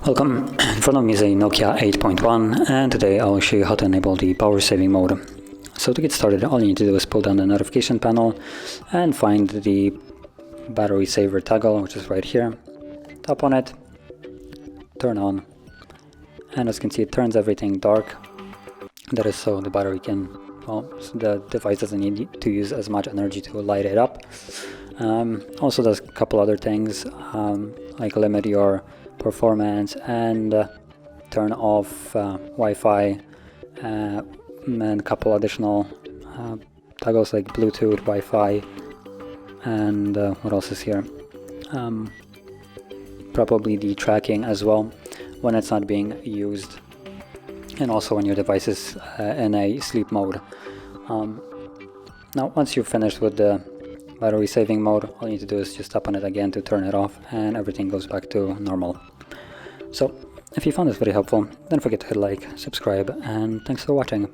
Welcome, in front of me is a NOKIA 8.1 and today I will show you how to enable the power saving mode. So to get started, all you need to do is pull down the notification panel and find the battery saver toggle, which is right here. Tap on it, turn on, and as you can see it turns everything dark. That is so the battery can, so the device doesn't need to use as much energy to light it up. Also does a couple other things like limit your performance and turn off Wi-Fi and a couple additional toggles like Bluetooth, Wi-Fi, and what else is here? Probably the tracking as well when it's not being used, and also when your device is in a sleep mode. Now once you've finished with the battery saving mode, all you need to do is just tap on it again to turn it off and everything goes back to normal. So if you found this very helpful, don't forget to hit like, subscribe, and thanks for watching.